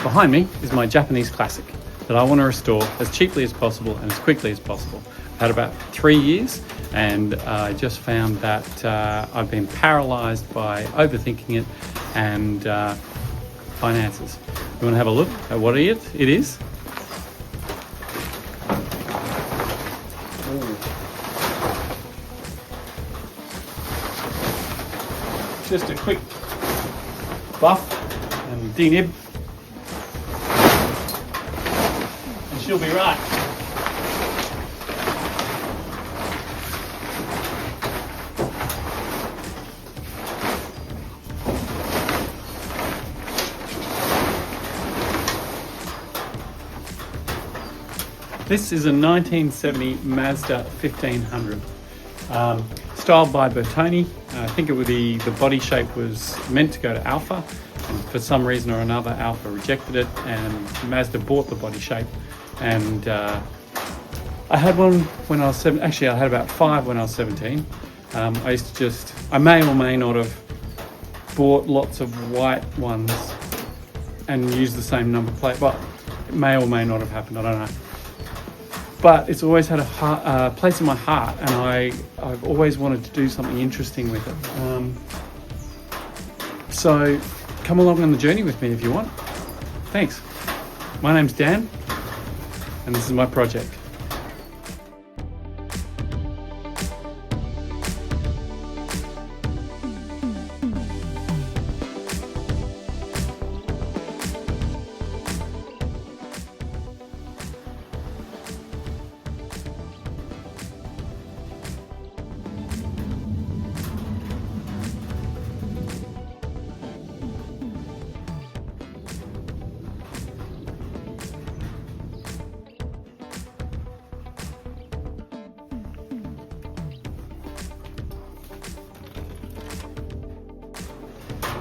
Behind me is my Japanese classic that I want to restore as cheaply as possible and as quickly as possible. I've had about 3 years, and I just found that I've been paralysed by overthinking it and finances. You want to have a look at what it is? Just a quick buff and denib, and she'll be right. This is a 1970 Mazda 1500, styled by Bertoni. I think the body shape was meant to go to Alfa, and for some reason or another Alfa rejected it, and Mazda bought the body shape. And I had one when I was 7. Actually, I had about 5 when I was 17. I may or may not have bought lots of white ones and used the same number plate. Well, it may or may not have happened, I don't know. But it's always had a place in my heart, and I've always wanted to do something interesting with it. So come along on the journey with me if you want. Thanks. My name's Dan, and this is my project.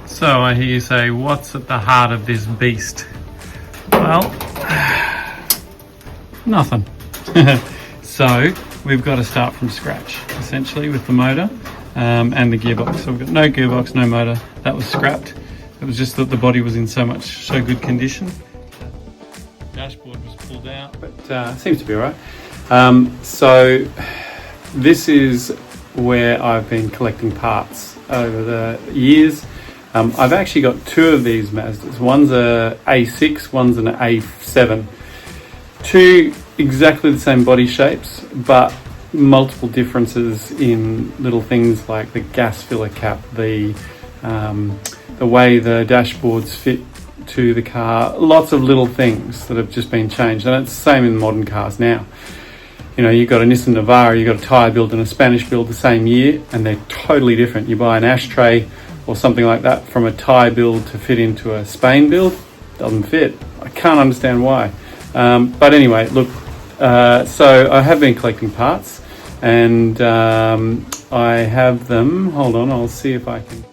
So I hear you say, what's at the heart of this beast? Well, nothing. So we've got to start from scratch, essentially, with the motor and the gearbox. So we've got no gearbox, no motor. That was scrapped. It was just that the body was in so good condition. Dashboard was pulled out, but seems to be all right. So this is where I've been collecting parts over the years. I've actually got 2 of these Mazdas. One's a A6, one's an A7. 2 exactly the same body shapes, but multiple differences in little things like the gas filler cap, the way the dashboards fit to the car. Lots of little things that have just been changed, and it's the same in modern cars now. You know, you've got a Nissan Navara, you've got a tyre build and a Spanish build the same year, and they're totally different. You buy an ashtray or something like that from a Thai build to fit into a Spain build, doesn't fit. I can't understand why. But anyway, look, so I have been collecting parts, and I have them, hold on, I'll see if I can.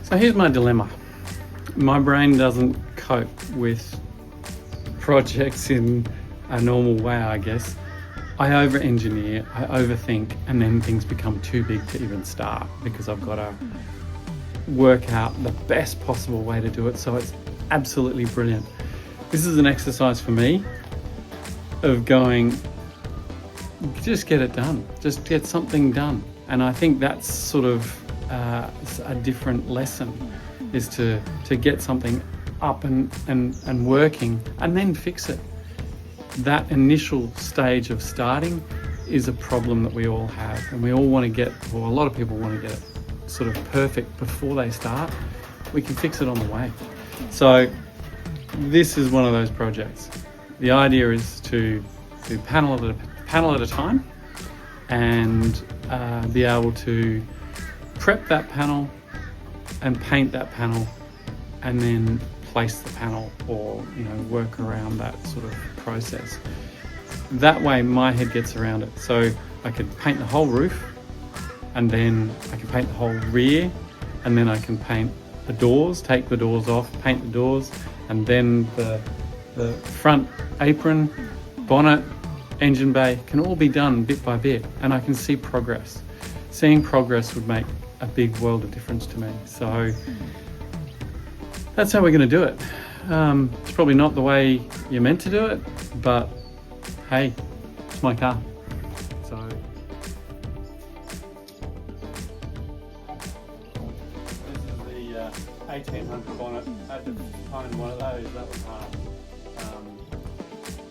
So here's my dilemma. My brain doesn't cope with projects in a normal way, I guess. I over-engineer, I overthink, and then things become too big to even start because I've got to work out the best possible way to do it so it's absolutely brilliant. This is an exercise for me of going, just get it done, just get something done. And I think that's sort of a different lesson, is to get something up and working and then fix it. That initial stage of starting is a problem that we all have, and we all want to get, or a lot of people want to get it sort of perfect before they start. We can fix it on the way. So this is one of those projects. The idea is to do panel at a time, and be able to prep that panel and paint that panel, and then place the panel, or work around that sort of process. That way my head gets around it. So I could paint the whole roof, and then I can paint the whole rear, and then I can paint the doors, take the doors off, paint the doors, and then the front apron, bonnet, engine bay can all be done bit by bit, and I can see progress. Seeing progress would make a big world of difference to me. So that's how we're going to do it. It's probably not the way you're meant to do it, but hey, it's my car. So this is the 1800 bonnet. I had to find one of those. That was hard.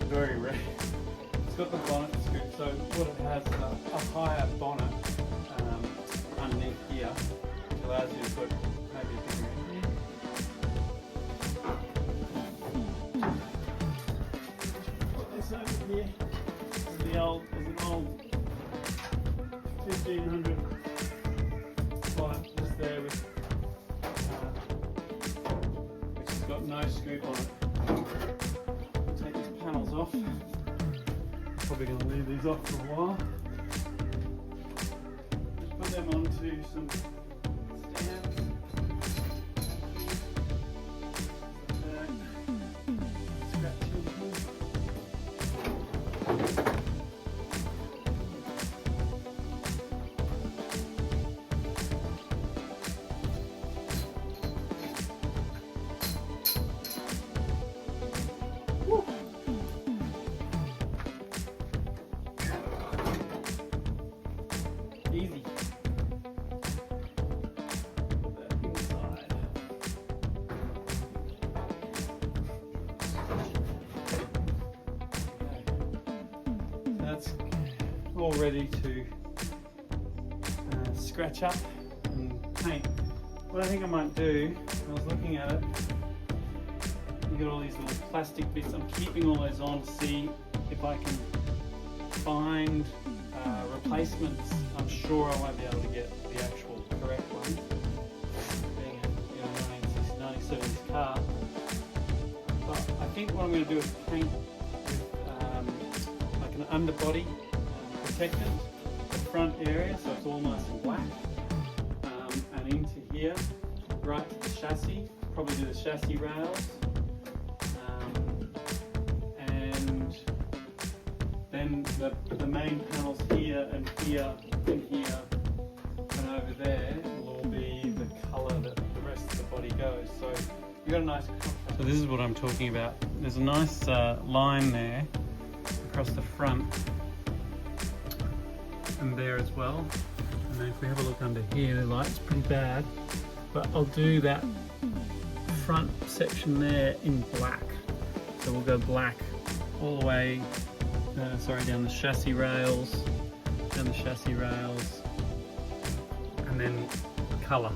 Very rare. It's got the bonnet scoop, so what it has is a higher bonnet underneath here, which allows you to put maybe a bigger in here. Put this over here. This is an old 1500 bonnet just there with which has got no scoop on it. Take these panels off. Probably going to leave these off for a while. Just put them onto some stands. Easy. Put that inside. Okay. That's all ready to scratch up and paint. What I think I might do, I was looking at it, you got all these little plastic bits, I'm keeping all those on to see if I can find replacements. I'm sure I won't be able to get the actual correct ones, being a 1960s car. But I think what I'm going to do is paint with like an underbody protectant, the front area, so it's all nice and black, and into here, right to the chassis, probably do the chassis rails, and then the main panels here and here and here and over there will all be the colour that the rest of the body goes. So you've got a nice contrast. So this is what I'm talking about. There's a nice line there across the front and there as well. And then if we have a look under here, the light's pretty bad, but I'll do that front section there in black. So we'll go black all the way down the chassis rails, and then colour,